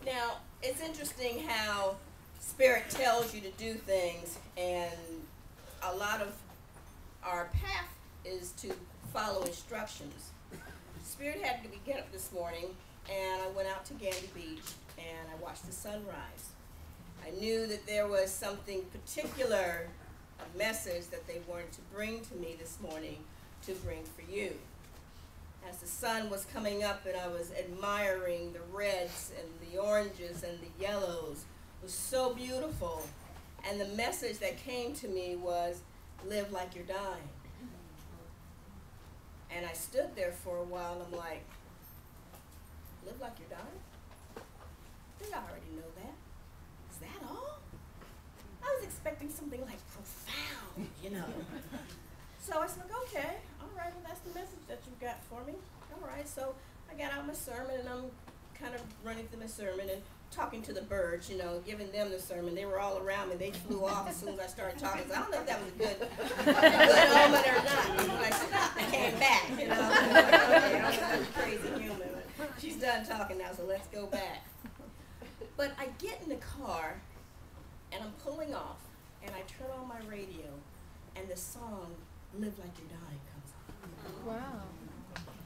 Now, it's interesting how Spirit tells you to do things, and a lot of our path is to follow instructions. Spirit had me get up this morning, and I went out to Gandy Beach, and I watched the sunrise. I knew that there was something particular, a message that they wanted to bring to me this morning to bring for you. As the sun was coming up and I was admiring the reds and the oranges and the yellows, it was so beautiful. And the message that came to me was, live like you're dying. And I stood there for a while and I'm like, live like you're dying? I already know that. Is that all? I was expecting something like profound, you know. So I was like, okay, all right, well, that's the message that you've got for me. All right, so I got out my sermon, and I'm kind of running through my sermon and talking to the birds, you know, giving them the sermon. They were all around me. They flew off as soon as I started talking. So I don't know if that was a good omen or not. When I stopped, they came back, you know. Okay, I'm a crazy human. She's done talking now, so let's go back. But I get in the car, and I'm pulling off, and I turn on my radio, and the song, Live Like You're Dying, comes on. Wow.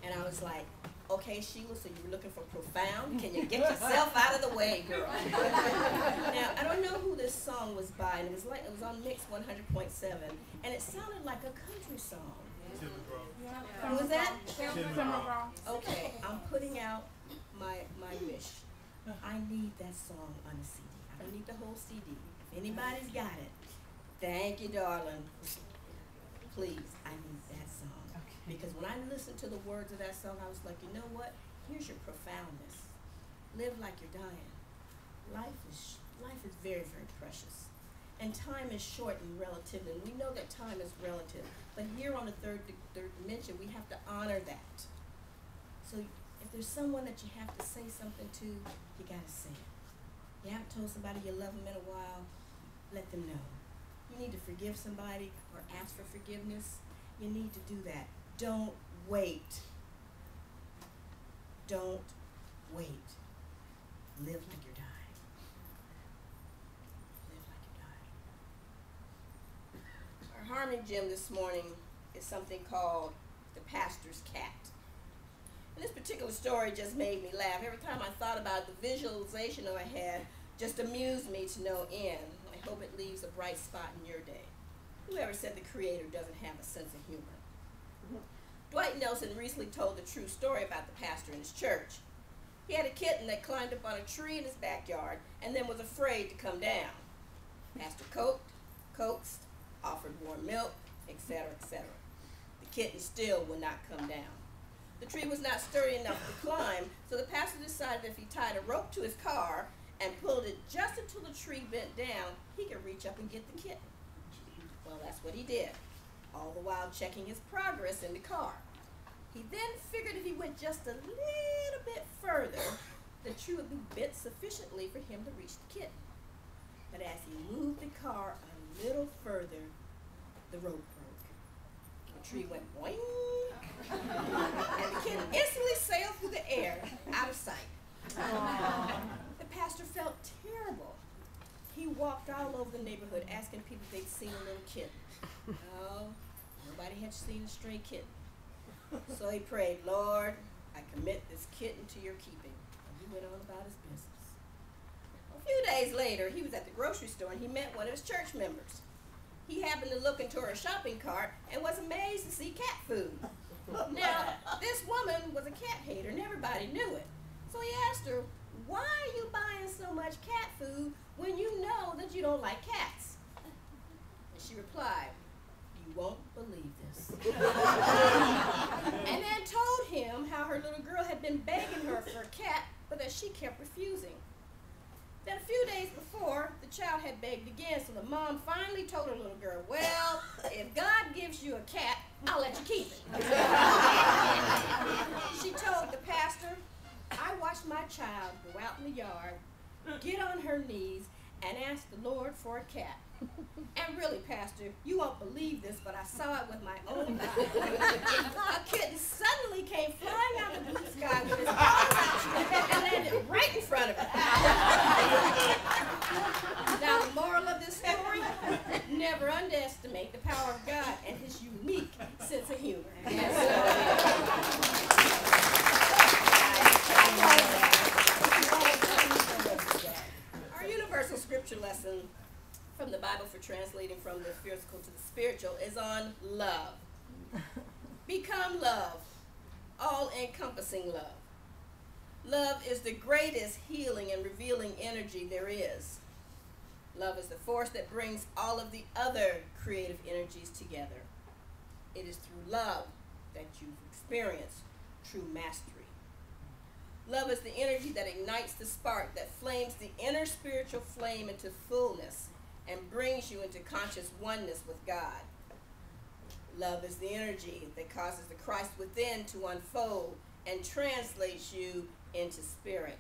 And I was like, okay, Sheila, so you were looking for profound? Can you get yourself out of the way, girl? Now, I don't know who this song was by, and it was on Mix 100.7, and it sounded like a country song. Who was that? Okay, I'm putting out my wish. I need that song on a CD. I don't need the whole CD. If anybody's got it, thank you, darling. Please, I need that song. Because when I listened to the words of that song, I was like, you know what? Here's your profoundness. Live like you're dying. Life is very, very precious. And time is short and relative, and we know that time is relative. But here on the third dimension, we have to honor that. So if there's someone that you have to say something to, you gotta say it. You haven't told somebody you love them in a while, let them know. You need to forgive somebody or ask for forgiveness. You need to do that. Don't wait. Don't wait. Live like you're dying. Live like you're dying. Our harmony gym this morning is something called the pastor's cat. And this particular story just made me laugh. Every time I thought about it, the visualization that I had just amused me to no end. I hope it leaves a bright spot in your day. Whoever said the Creator doesn't have a sense of humor? Dwight Nelson recently told the true story about the pastor in his church. He had a kitten that climbed up on a tree in his backyard and then was afraid to come down. Pastor coaxed, offered warm milk, etc., etc. The kitten still would not come down. The tree was not sturdy enough to climb, so the pastor decided if he tied a rope to his car and pulled it just until the tree bent down, he could reach up and get the kitten. Well, that's what he did, all the while checking his progress in the car. He then figured if he went just a little bit further, the tree would be bent sufficiently for him to reach the kitten. But as he moved the car a little further, the rope broke. The tree went boing, and the kitten instantly sailed through the air, out of sight. The pastor felt terrible. He walked all over the neighborhood asking people if they'd seen a little kitten. No, nobody had seen a stray kitten. So he prayed, Lord, I commit this kitten to your keeping. And he went on about his business. A few days later, he was at the grocery store and he met one of his church members. He happened to look into her shopping cart and was amazed to see cat food. Now, this woman was a cat hater and everybody knew it. So he asked her, why are you buying so much cat food when you know that you don't like cats? And she replied, you won't believe this. And then told him how her little girl had been begging her for a cat, but that she kept refusing. Then a few days before, the child had begged again, so the mom finally told her little girl, well, if God gives you a cat, I'll let you keep it. She told the pastor, I watched my child go out in the yard, get on her knees, and ask the Lord for a cat. And really, Pastor, you won't believe this, but I saw it with my own eyes. A kitten suddenly came flying out of the blue sky with his paws out and landed right in front of her. lesson from the Bible for translating from the physical to the spiritual is on love. Become love, all-encompassing love. Love is the greatest healing and revealing energy there is. Love is the force that brings all of the other creative energies together. It is through love that you experience true mastery. Love is the energy that ignites the spark that flames the inner spiritual flame into fullness and brings you into conscious oneness with God. Love is the energy that causes the Christ within to unfold and translates you into spirit.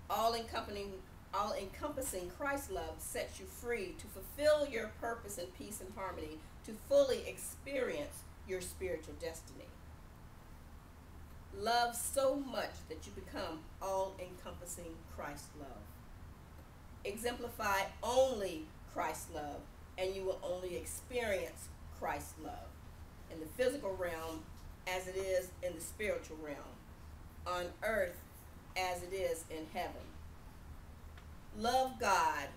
All-encompassing Christ love sets you free to fulfill your purpose in peace and harmony, to fully experience your spiritual destiny. Love so much that you become all-encompassing Christ love. Exemplify only Christ love, and you will only experience Christ love in the physical realm as it is in the spiritual realm, on earth as it is in heaven. Love God,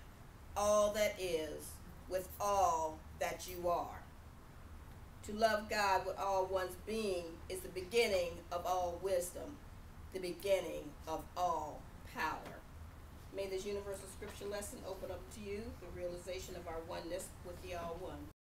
all that is, with all that you are. To love God with all one's being is the beginning of all wisdom, the beginning of all power. May this universal scripture lesson open up to you the realization of our oneness with the All One.